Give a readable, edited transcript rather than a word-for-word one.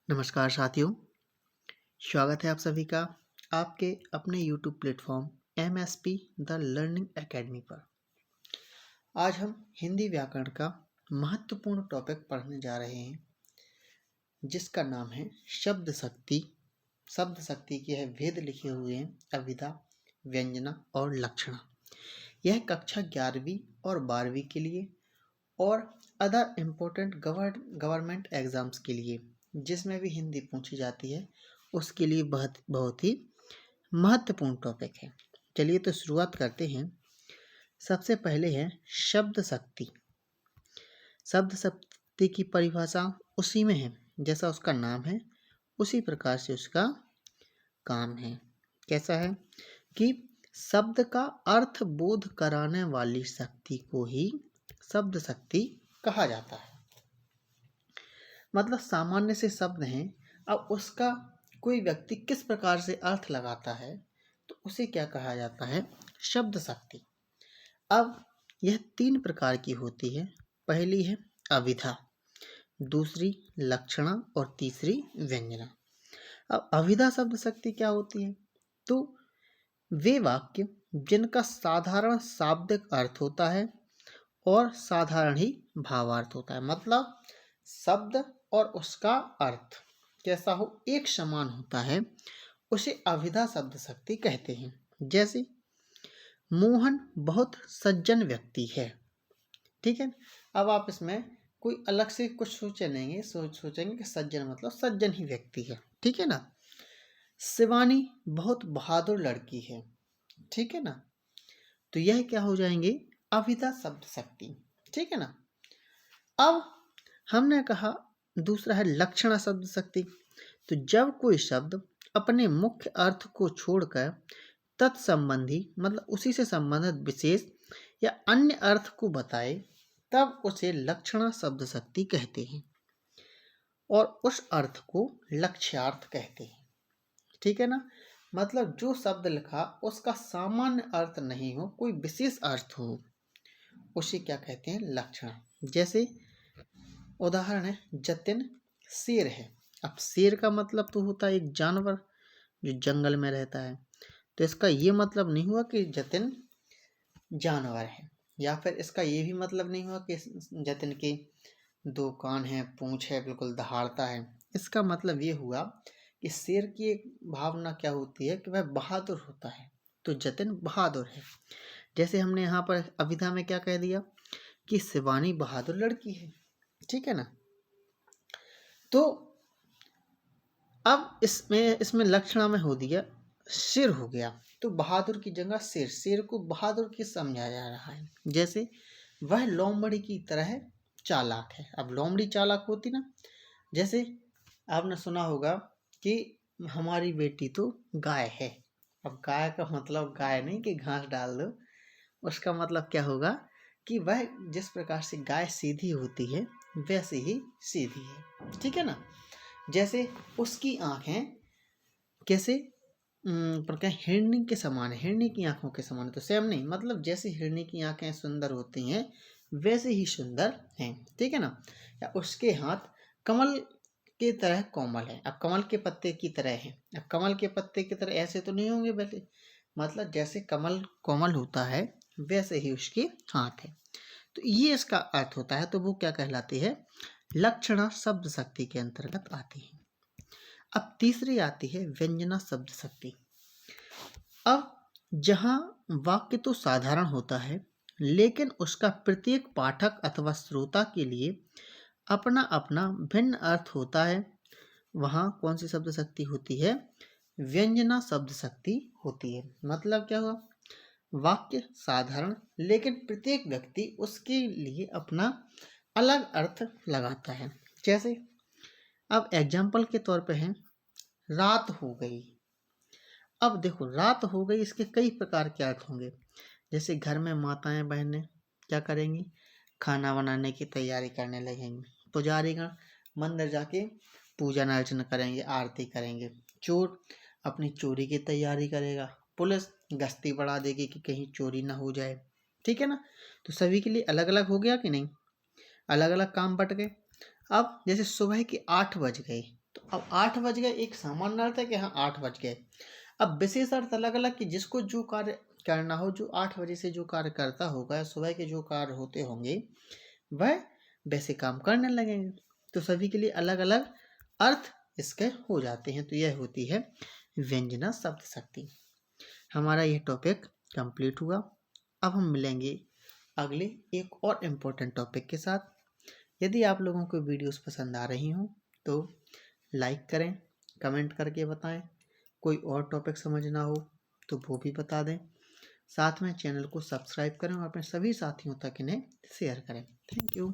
नमस्कार साथियों, स्वागत है आप सभी का आपके अपने YouTube platform MSP the learning academy पर। आज हम हिंदी व्याकरण का महत्वपूर्ण टॉपिक पढ़ने जा रहे हैं, जिसका नाम है शब्द शक्ति। शब्द शक्ति के है भेद लिखे हुए हैं अभिधा, व्यंजना और लक्षणा। यह कक्षा 11वीं और 12वीं के लिए और अदर इम्पोर्टेंट गवर्नमेंट एग्जाम्स के लिए, जिसमें भी हिंदी पूछी जाती है, उसके लिए बहुत बहुत ही महत्वपूर्ण टॉपिक है। चलिए तो शुरुआत करते हैं। सबसे पहले है शब्द शक्ति। शब्द शक्ति की परिभाषा उसी में है, जैसा उसका नाम है उसी प्रकार से उसका काम है। कैसा है कि शब्द का अर्थ बोध कराने वाली शक्ति को ही शब्द शक्ति कहा जाता है। मतलब सामान्य से शब्द हैं, अब उसका कोई व्यक्ति किस प्रकार से अर्थ लगाता है तो उसे क्या कहा जाता है? शब्द शक्ति। अब यह 3 प्रकार की होती है। पहली है अभिधा, दूसरी लक्षणा और तीसरी व्यंजना। अब अभिधा शब्द शक्ति क्या होती है? तो वे वाक्य जिनका साधारण शाब्दिक अर्थ होता है और साधारण ही भावार्थ होता है। मतलब शब्द और उसका अर्थ कैसा हो, एक समान होता है, उसे अभिधा शब्द शक्ति कहते हैं। जैसे मोहन बहुत सज्जन व्यक्ति है। ठीक है। अब आप इसमें कोई अलग से कुछ सोचेंगे कि सज्जन मतलब सज्जन ही व्यक्ति है। ठीक है ना। शिवानी बहुत बहादुर लड़की है। ठीक है ना। तो यह क्या हो जाएंगे? अभिधा शब्द शक्ति। ठीक है ना। अब हमने कहा दूसरा है लक्षणा शब्द शक्ति। तो जब कोई शब्द अपने मुख्य अर्थ को छोड़कर तत्संबंधी मतलब उसी से संबंधित विशेष या अन्य अर्थ को बताए, तब उसे लक्षणा शब्द शक्ति कहते हैं और उस अर्थ को लक्ष्यार्थ कहते हैं। ठीक है ना। मतलब जो शब्द लिखा उसका सामान्य अर्थ नहीं हो, कोई विशेष अर्थ हो, उसे क्या कहते हैं? लक्षणा। जैसे उदाहरण है जतिन शेर है। अब शेर का मतलब तो होता है एक जानवर जो जंगल में रहता है। तो इसका ये मतलब नहीं हुआ कि जतिन जानवर है, या फिर इसका ये भी मतलब नहीं हुआ कि जतिन के 2 कान हैं, पूंछ है, बिल्कुल दहाड़ता है। इसका मतलब ये हुआ कि शेर की एक भावना क्या होती है कि वह बहादुर होता है, तो जतिन बहादुर है। जैसे हमने यहाँ पर अभिधा में क्या कह दिया कि शिवानी बहादुर लड़की है। ठीक है ना। तो अब इसमें लक्षणा में हो दिया सिर हो गया, तो बहादुर की जगह सिर। शेर को बहादुर की समझा जा रहा है। जैसे वह लोमड़ी की तरह चालाक है। अब लोमड़ी चालाक होती ना। जैसे आपने सुना होगा कि हमारी बेटी तो गाय है। अब गाय का मतलब गाय नहीं कि घास डाल दो, उसका मतलब क्या होगा कि वह जिस प्रकार से गाय सीधी होती है वैसे ही सीधी है। ठीक है ना। जैसे उसकी आंखें कैसे प्रकार हिरनी के समान है, हिरनी की आंखों के समान है। तो सेम नहीं, मतलब जैसे हिरनी की आंखें सुंदर होती हैं वैसे ही सुंदर हैं। ठीक है ना। या उसके हाथ कमल की तरह कोमल है। अब कमल के पत्ते की तरह है। अब कमल के पत्ते की तरह ऐसे तो नहीं होंगे पहले, मतलब जैसे कमल कोमल होता है वैसे ही उसके हाथ है। तो ये इसका अर्थ होता है। तो वो क्या कहलाती है? लक्षणा शब्द शक्ति के अंतर्गत आती है। अब तीसरी आती है व्यंजना शब्द शक्ति। अब जहां वाक्य तो साधारण होता है, लेकिन उसका प्रत्येक पाठक अथवा श्रोता के लिए अपना अपना भिन्न अर्थ होता है, वहां कौन सी शब्द शक्ति होती है? व्यंजना शब्द शक्ति होती है। मतलब क्या हुआ? वाक्य साधारण, लेकिन प्रत्येक व्यक्ति उसके लिए अपना अलग अर्थ लगाता है। जैसे अब एग्जाम्पल के तौर पे है रात हो गई। अब देखो रात हो गई, इसके कई प्रकार के अर्थ होंगे। जैसे घर में माताएं बहनें क्या करेंगी? खाना बनाने की तैयारी करने लगेंगी। पुजारीगण मंदिर जाके पूजन अर्चना करेंगे, आरती करेंगे। चोर अपनी चोरी की तैयारी करेगा। पुलिस गश्ती बढ़ा देगी कि कहीं चोरी ना हो जाए। ठीक है ना। तो सभी के लिए अलग अलग हो गया कि नहीं? अलग अलग काम बट गए। अब जैसे सुबह के 8 बज गए, तो अब 8 बज गए एक सामान्य अर्थ है कि हाँ 8 बज गए। अब विशेष अर्थ अलग अलग कि जिसको जो कार्य करना हो, जो 8 बजे से जो कार्य करता होगा, सुबह के जो कार्य होते होंगे वह वैसे काम करने लगेंगे। तो सभी के लिए अलग अलग अर्थ इसके हो जाते हैं। तो यह होती है व्यंजना शब्द शक्ति। हमारा यह टॉपिक कंप्लीट हुआ। अब हम मिलेंगे अगले एक और इम्पोर्टेंट टॉपिक के साथ। यदि आप लोगों को वीडियोस पसंद आ रही हों तो लाइक करें, कमेंट करके बताएं। कोई और टॉपिक समझना हो तो वो भी बता दें। साथ में चैनल को सब्सक्राइब करें और अपने सभी साथियों तक इन्हें शेयर करें। Thank you.